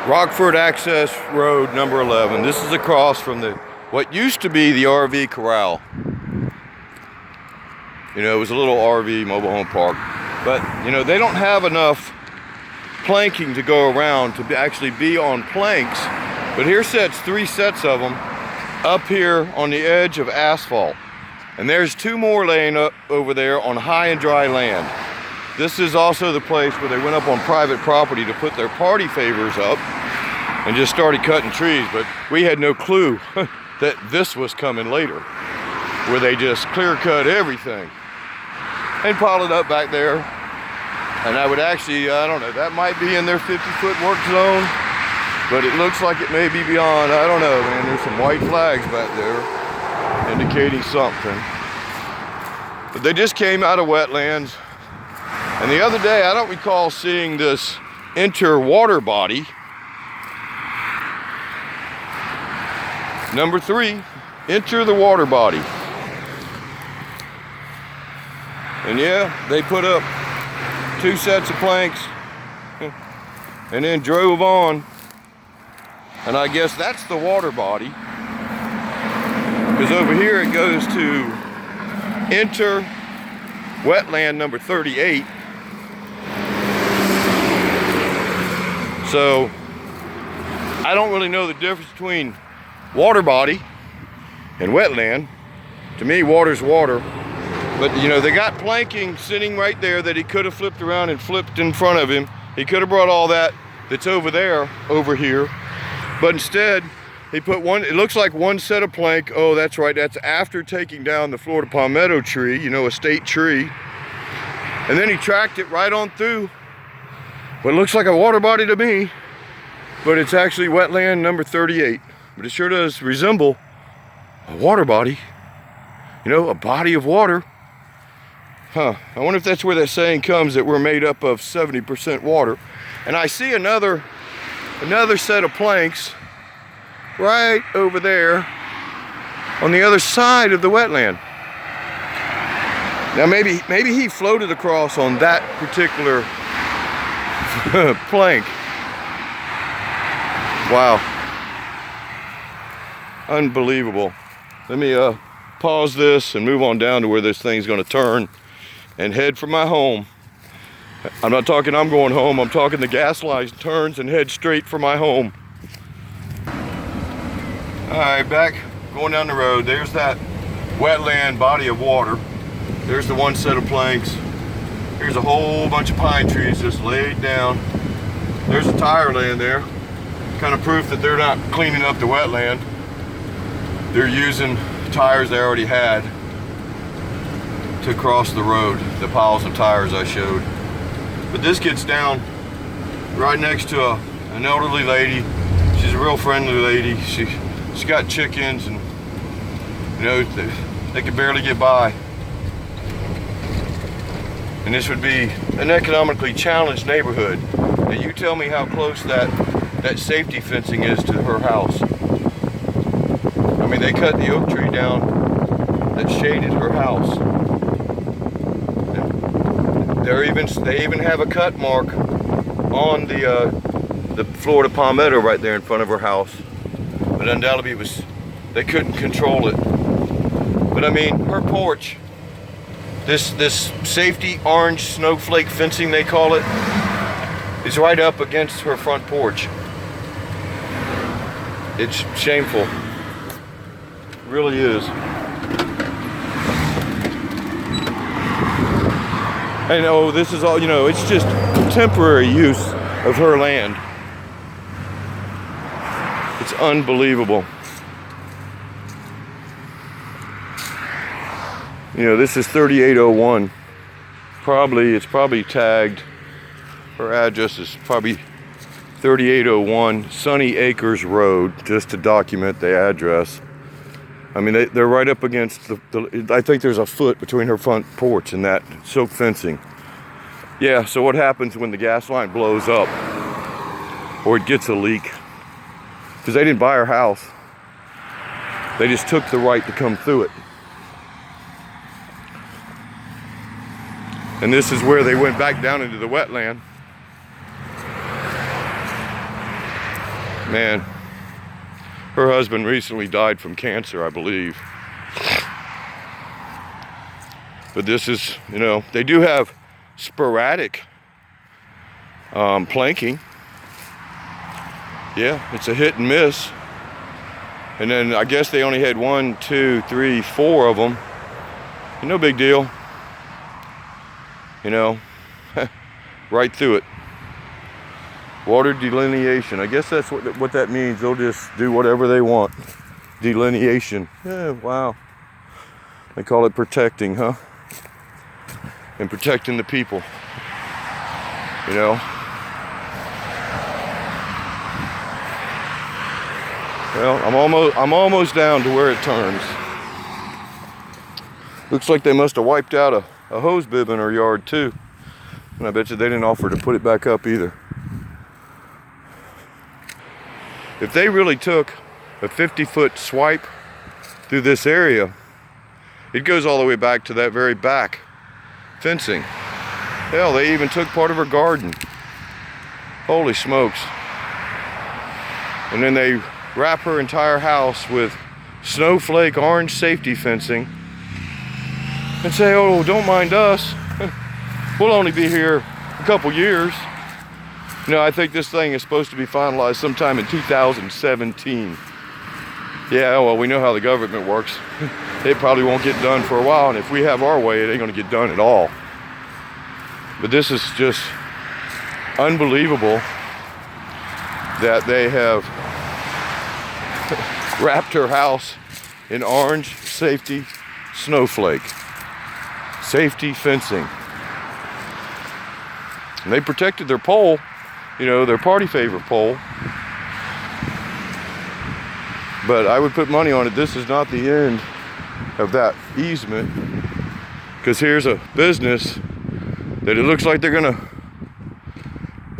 Rockford Access Road number 11. This is across from what used to be the RV corral. You know, it was a little RV mobile home park. But, you know, they don't have enough planking to go around to actually be on planks. But here sits 3 sets of them up here on the edge of asphalt. And there's 2 more laying up over there on high and dry land. This is also the place where they went up on private property to put their party favors up and just started cutting trees. But we had no clue that this was coming later, where they just clear cut everything and pile it up back there. And I would actually, I don't know, that might be in their 50-foot work zone, but it looks like it may be beyond. I don't know, man. There's some white flags back there indicating something. But they just came out of wetlands. And the other day, I don't recall seeing this enter water body. Number 3, enter the water body. And yeah, they put up 2 sets of planks and then drove on. And I guess that's the water body, because over here it goes to enter wetland number 38. So I don't really know the difference between water body and wetland. To me, water's water. But you know, they got planking sitting right there that he could have flipped around and flipped in front of him. He could have brought all that that's over there over here. But instead, he put one, it looks like 1 set of plank. Oh, that's right, that's after taking down the Florida palmetto tree, you know, a state tree. And then he tracked it right on through what looks like a water body to me, but it's actually wetland number 38. But it sure does resemble a water body, you know, a body of water. Huh, I wonder if that's where that saying comes that we're made up of 70% water. And I see another set of planks right over there on the other side of the wetland. Now maybe he floated across on that particular plank. Wow. Unbelievable. Let me pause this and move on down to where this thing's going to turn and head for my home. I'm not talking I'm going home, I'm talking the gas line turns and head straight for my home. Alright, back going down the road. There's that wetland body of water. There's the 1 set of planks. Here's a whole bunch of pine trees just laid down. There's a tire laying there. Kind of proof that they're not cleaning up the wetland. They're using tires they already had to cross the road, the piles of tires I showed. But this gets down right next to an elderly lady. She's a real friendly lady. She's got chickens, and you know, they can barely get by. And this would be an economically challenged neighborhood. Now you tell me how close that safety fencing is to her house. I mean, they cut the oak tree down that shaded her house. They even have a cut mark on the Florida palmetto right there in front of her house. But undoubtedly they couldn't control it. But I mean, her porch, this safety orange snowflake fencing they call it, is right up against her front porch. It's shameful. It really is. And oh, this is all, you know, it's just temporary use of her land. It's unbelievable. You know, this is 3801. It's probably tagged. Her address is probably 3801 Sunny Acres Road, just to document the address. I mean, they're right up against I think there's a foot between her front porch and that silk fencing. Yeah, so what happens when the gas line blows up or it gets a leak? Because they didn't buy her house. They just took the right to come through it. And this is where they went back down into the wetland. Man, her husband recently died from cancer, I believe. But this is, you know, they do have sporadic planking. Yeah, it's a hit and miss. And then I guess they only had 1, 2, 3, 4 of them. No big deal. You know, right through it. Water delineation. I guess that's what that means. They'll just do whatever they want. Delineation. Yeah, wow. They call it protecting, huh? And protecting the people. You know? Well, I'm almost down to where it turns. Looks like they must have wiped out a hose bib in her yard too. And I bet you they didn't offer to put it back up either. If they really took a 50-foot swipe through this area, it goes all the way back to that very back fencing. Hell, they even took part of her garden. Holy smokes. And then they wrap her entire house with snowflake orange safety fencing and say, oh, don't mind us. We'll only be here a couple years. You know, I think this thing is supposed to be finalized sometime in 2017. Yeah, well, we know how the government works. It probably won't get done for a while, and if we have our way, it ain't gonna get done at all. But this is just unbelievable that they have wrapped her house in orange safety snowflake. Safety fencing. And they protected their pole, you know, their party favor pole. But I would put money on it, this is not the end of that easement. Because here's a business that it looks like they're gonna,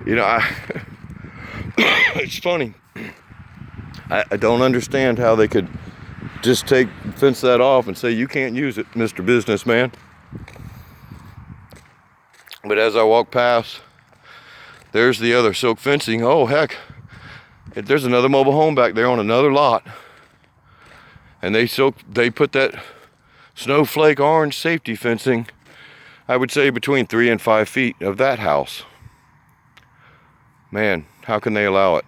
you know, it's funny. I don't understand how they could just fence that off and say, you can't use it, Mr. Businessman. But as I walk past, there's the other silk fencing. Oh, heck, there's another mobile home back there on another lot. And they put that snowflake orange safety fencing, I would say between 3 and 5 feet of that house. Man, how can they allow it?